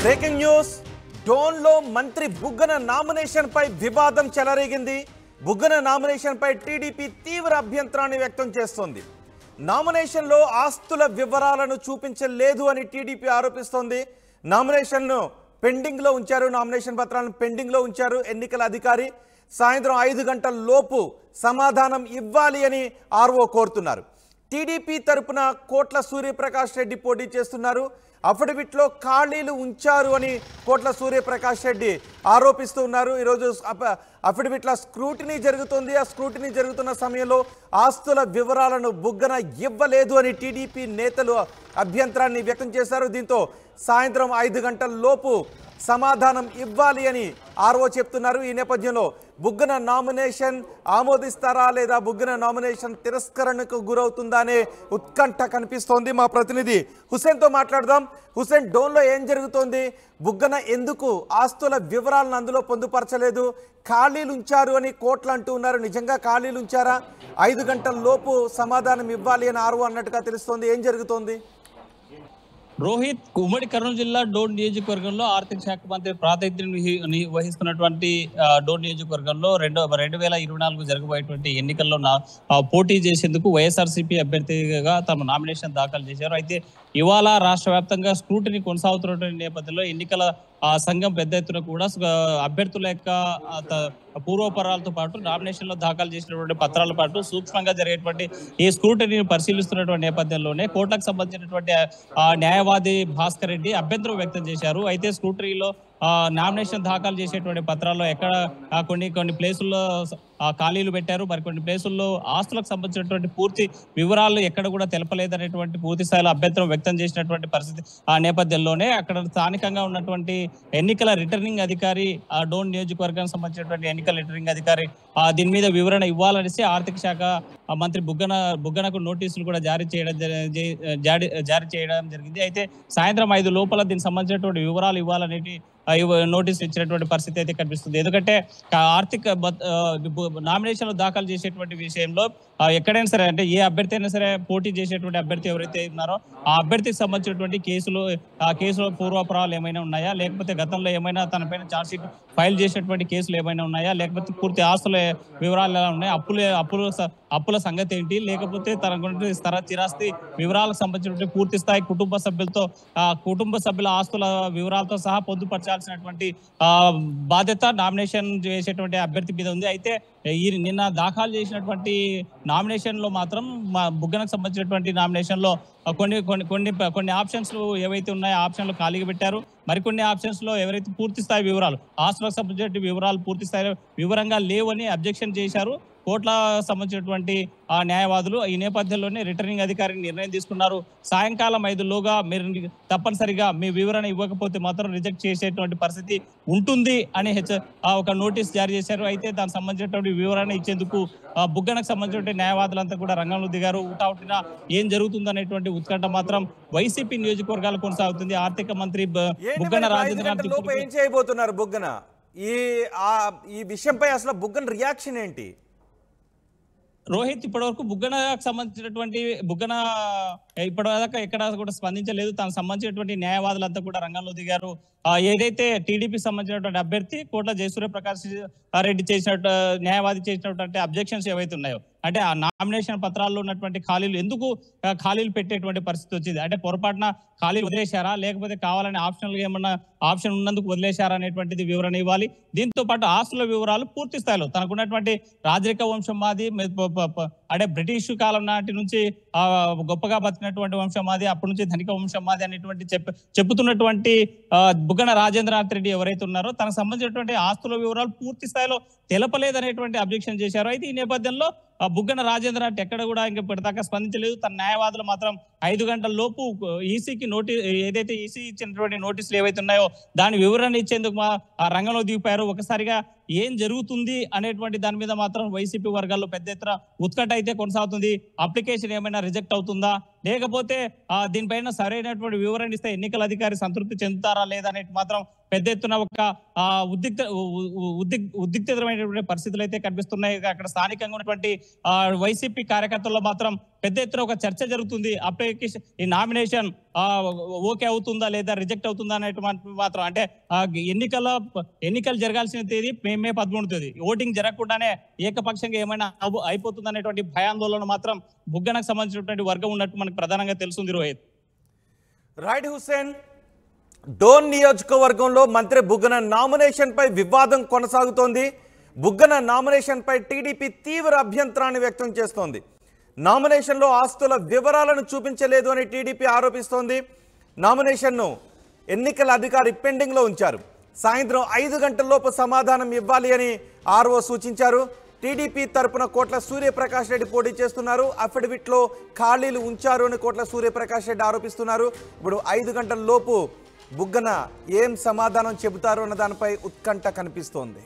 Breaking news డోన్లో మంత్రి బుగ్గన nomination పై వివాదం చెలరేగింది. బుగ్గన నామినేషన్ పై టీడీపీ తీవ్ర అభ్యంతరాన్ని వ్యక్తం చేస్తోంది. నామినేషన్లో ఆస్తుల వివరాలను చూపించలేదు అని టీడీపీ ఆరోపిస్తోంది. నామినేషన్ను పెండింగ్లో ఉంచారు, నామినేషన్ పత్రాలను పెండింగ్లో ఉంచారు ఎన్నికల అధికారి. సాయంత్రం 5 గంటల లోపు సమాధానం ఇవ్వాలి అని ఆర్ఓ కోరుతున్నారు. టీడీపీ తరపున కోట్ల సూర్యప్రకాష్ రెడ్డి పోటీ చేస్తున్నారు. అఫిడవిట్లో ఖాళీలు ఉంచారు అని కోట్ల సూర్యప్రకాష్ రెడ్డి ఆరోపిస్తూ ఉన్నారు. ఈరోజు అఫిడవిట్ల స్క్రూటినీ జరుగుతుంది. ఆ స్క్రూటినీ జరుగుతున్న సమయంలో ఆస్తుల వివరాలను బుగ్గన ఇవ్వలేదు అని టీడీపీ నేతలు అభ్యంతరాన్ని వ్యక్తం చేశారు. దీంతో సాయంత్రం 5 గంటల లోపు సమాధానం ఇవ్వాలి అని ఆర్ఓ చెప్తున్నారు. ఈ నేపథ్యంలో బుగ్గన నామినేషన్ ఆమోదిస్తారా లేదా బుగ్గన నామినేషన్ తిరస్కరణకు గురవుతుందా అనే ఉత్కంఠ కనిపిస్తోంది. మా ప్రతినిధి హుసేన్తో మాట్లాడదాం. హుసేన్, డోన్లో ఏం జరుగుతోంది? బుగ్గన ఎందుకు ఆస్తుల వివరాలను అందులో పొందుపరచలేదు? ఖాళీలు ఉంచారు అని కోట్లు అంటూ ఉన్నారు. నిజంగా ఖాళీలు ఉంచారా? 5 గంటల లోపు సమాధానం ఇవ్వాలి అని ఆర్ఓ అన్నట్టుగా తెలుస్తోంది. ఏం జరుగుతోంది? రోహిత్, ఉమ్మడి కర్నూలు జిల్లా డోన్ నియోజకవర్గంలో ఆర్థిక శాఖ మంత్రి ప్రాతినిధ్యం వహిస్తున్నటువంటి డోన్ నియోజకవర్గంలో 2024 జరగబోయేటువంటి ఎన్నికల్లో పోటీ చేసేందుకు వైఎస్ఆర్సీపీ అభ్యర్థిగా తమ నామినేషన్ దాఖలు చేశారు. అయితే ఇవాళ రాష్ట్ర వ్యాప్తంగా స్క్రూటినీ కొనసాగుతున్నటువంటి నేపథ్యంలో ఎన్నికల సంఘం పెద్ద ఎత్తున కూడా అభ్యర్థుల యొక్క పూర్వపరాలతో పాటు నామినేషన్లో దాఖలు చేసినటువంటి పత్రాల పాటు సూక్ష్మంగా జరిగేటువంటి ఈ స్క్రూటినీని పరిశీలిస్తున్నటువంటి నేపథ్యంలోనే కోర్టుకు సంబంధించినటువంటి న్యాయవాది భాస్కర్ రెడ్డి అభ్యంతరం వ్యక్తం చేశారు. అయితే స్క్రూటినీలో నామినేషన్ దాఖలు చేసేటువంటి పత్రాల్లో ఎక్కడ కొన్ని ప్లేసుల్లో ఖాళీలు పెట్టారు, మరికొన్ని ప్లేసుల్లో ఆస్తులకు సంబంధించినటువంటి పూర్తి వివరాలు ఎక్కడ కూడా తెలపలేదనేటువంటి పూర్తి స్థాయిలో అభ్యంతరం వ్యక్తం చేసినటువంటి పరిస్థితి ఆ నేపథ్యంలోనే అక్కడ స్థానికంగా ఉన్నటువంటి ఎన్నికల రిటర్నింగ్ అధికారి డోన్ నియోజకవర్గానికి సంబంధించినటువంటి ఎన్నికల రిటర్నింగ్ అధికారి దీని మీద వివరణ ఇవ్వాలనేసి ఆర్థిక శాఖ మంత్రి బుగ్గనకు నోటీసులు కూడా జారీ చేయడం జరిగింది. అయితే సాయంత్రం 5 లోపల దీనికి సంబంధించినటువంటి వివరాలు ఇవ్వాలనేది నోటీసులు ఇచ్చినటువంటి పరిస్థితి అయితే కనిపిస్తుంది. ఎందుకంటే ఆర్థిక నామినేషన్లు దాఖలు చేసేటువంటి విషయంలో ఎక్కడైనా సరే, అంటే ఏ అభ్యర్థి అయినా సరే పోటీ చేసేటువంటి అభ్యర్థి ఎవరైతే ఉన్నారో ఆ అభ్యర్థికి సంబంధించినటువంటి కేసులో పూర్వాపరాలు ఏమైనా ఉన్నాయా, లేకపోతే గతంలో ఏమైనా తనపైన ఛార్జ్షీట్ ఫైల్ చేసినటువంటి కేసులు ఏమైనా ఉన్నాయా, లేకపోతే పూర్తి ఆస్తుల వివరాలు ఎలా ఉన్నాయి, అప్పుల సంగతి ఏంటి, లేకపోతే తన గురించి స్థిరాస్తి వివరాలకు సంబంధించినటువంటి పూర్తి స్థాయి కుటుంబ సభ్యుల ఆస్తుల వివరాలతో సహా పొందుపరచాల్సినటువంటి బాధ్యత నామినేషన్ చేసేటువంటి అభ్యర్థి మీద ఉంది. అయితే నిన్న దాఖలు చేసినటువంటి నామినేషన్ లో మాత్రం బుగ్గనకు సంబంధించినటువంటి నామినేషన్ లో కొన్ని ఆప్షన్స్ ఏవైతే ఉన్నాయో ఆప్షన్లు ఖాళీగా పెట్టారు. మరికొన్ని ఆప్షన్స్ లో ఎవరైతే పూర్తి స్థాయి వివరాలు ఆస్తులకు సంబంధించిన వివరాలు పూర్తి స్థాయి వివరంగా లేవని అబ్జెక్షన్ చేశారు కోర్టుల సంబంధించినటువంటి న్యాయవాదులు. ఈ నేపథ్యంలోనే రిటర్నింగ్ అధికారికి నిర్ణయం తీసుకున్నారు. సాయంకాలం 5లోగా మీరు తప్పనిసరిగా మీ వివరణ ఇవ్వకపోతే మాత్రం రిజెక్ట్ చేసేటువంటి పరిస్థితి ఉంటుంది అని ఒక నోటీస్ జారీ చేశారు. అయితే దానికి సంబంధించినటువంటి వివరణ ఇచ్చేందుకు బుగ్గనకు సంబంధించినటువంటి న్యాయవాదులంతా కూడా రంగంలో దిగారు. ఉటావుటిన ఏం జరుగుతుందనేటువంటి ఉత్కంఠ మాత్రం వైసీపీ నియోజకవర్గాలు కొనసాగుతుంది. ఆర్థిక మంత్రి బుగ్గన రాజేంద్రనాథ్ ఏం చేయబోతున్నారు బుగ్గన? ఈ విషయంపై అసలు బుగ్గన రియాక్షన్ ఏంటి? రోహిత్, ఇప్పటివరకు బుగ్గనకు సంబంధించినటువంటి ఇప్పటిదాకా ఎక్కడ కూడా స్పందించలేదు. తనకు సంబంధించినటువంటి న్యాయవాదులంతా కూడా రంగంలో దిగారు. ఏదైతే టీడీపీ సంబంధించినటువంటి అభ్యర్థి కోట్ల జయసూర్యప్రకాష్ రెడ్డి చేసినట్టు న్యాయవాది చేసినటువంటి అబ్జెక్షన్స్ ఏవైతే ఉన్నాయో, అంటే ఆ నామినేషన్ పత్రాల్లో ఉన్నటువంటి ఖాళీలు పెట్టేటువంటి పరిస్థితి వచ్చింది. అంటే పొరపాటున ఖాళీలు వదిలేశారా, లేకపోతే కావాలని ఆప్షన్ ఉన్నందుకు వదిలేశారా అనేటువంటిది వివరణ ఇవ్వాలి. దీంతో పాటు ఆస్తుల వివరాలు పూర్తి స్థాయిలో తనకున్నటువంటి రాజరిక వంశం మాది, అంటే బ్రిటిష్ కాలం నాటి నుంచి గొప్పగా బతికినటువంటి వంశం మాది, అప్పటి నుంచి ధనిక వంశం మాది అనేటువంటి చెప్పుతున్నటువంటి బుగ్గన రాజేంద్రనాథ్ రెడ్డి ఎవరైతే ఉన్నారో తనకు సంబంధించినటువంటి ఆస్తుల వివరాలు పూర్తి స్థాయిలో తెలపలేదనేటువంటి అబ్జెక్షన్ చేశారు. అయితే ఈ నేపథ్యంలో బుగ్గన రాజేంద్రనాథ్ ఎక్కడ కూడా ఇంకా ఇప్పటిదాకా స్పందించలేదు. తన న్యాయవాదులు మాత్రం 5 గంటల లోపు ఈసీకి ఏదైతే ఈసీ ఇచ్చినటువంటి నోటీసులు ఏవైతే ఉన్నాయో దాని వివరణ ఇచ్చేందుకు రంగంలో దిగిపోయారు. ఒకసారిగా ఏం జరుగుతుంది అనేటువంటి దాని మీద మాత్రం వైసీపీ వర్గాల్లో పెద్ద ఎత్తున ఉత్కంఠ అయితే కొనసాగుతుంది. అప్లికేషన్ ఏమైనా రిజెక్ట్ అవుతుందా, లేకపోతే దీనిపైన సరైనటువంటి వివరణ ఇస్తే ఎన్నికల అధికారి సంతృప్తి చెందుతారా లేదా అనేది మాత్రం పెద్ద ఎత్తున ఒక ఉద్రిక్తమైనటువంటి పరిస్థితులు అయితే కనిపిస్తున్నాయి. అక్కడ స్థానికంగా ఉన్నటువంటి వైసీపీ కార్యకర్తల్లో మాత్రం పెద్ద ఎత్తున ఒక చర్చ జరుగుతుంది. అప్లికేషన్ ఈ నామినేషన్ ఓకే అవుతుందా లేదా రిజెక్ట్ అవుతుందా అనేటువంటి మాత్రం అంటే ఎన్నికలు జరగాల్సిన తేదీ మే 13 తేదీ. ఓటింగ్ జరగకుండానే ఏకపక్షంగా ఏమైనా అయిపోతుంది అనేటువంటి భయాందోళన మాత్రం బుగ్గనకు సంబంధించినటువంటి వర్గం ఉన్నట్టు మనకు ప్రధానంగా తెలుస్తుంది. రోహిత్ రైట్ హుస్సేన్, డోన్ నియోజకవర్గంలో మంత్రి బుగ్గన నామినేషన్ పై వివాదం కొనసాగుతోంది. బుగ్గన నామినేషన్ పై టీడీపీ తీవ్ర అభ్యంతరాన్ని వ్యక్తం చేస్తోంది. నామినేషన్లో ఆస్తుల వివరాలను చూపించలేదు అని టీడీపీ ఆరోపిస్తోంది. నామినేషన్ను ఎన్నికల అధికారి పెండింగ్లో ఉంచారు. సాయంత్రం 5 గంటల్లోపు సమాధానం ఇవ్వాలి అని ఆర్ఓ సూచించారు. టీడీపీ తరపున కోట్ల సూర్యప్రకాష్ రెడ్డి పోటీ చేస్తున్నారు. అఫిడవిట్లో ఖాళీలు ఉంచారు అని కోట్ల సూర్యప్రకాష్ రెడ్డి ఆరోపిస్తున్నారు. ఇప్పుడు 5 గంటల లోపు బుగ్గన ఏం సమాధానం చెబుతారు అన్న దానిపై ఉత్కంఠ కనిపిస్తోంది.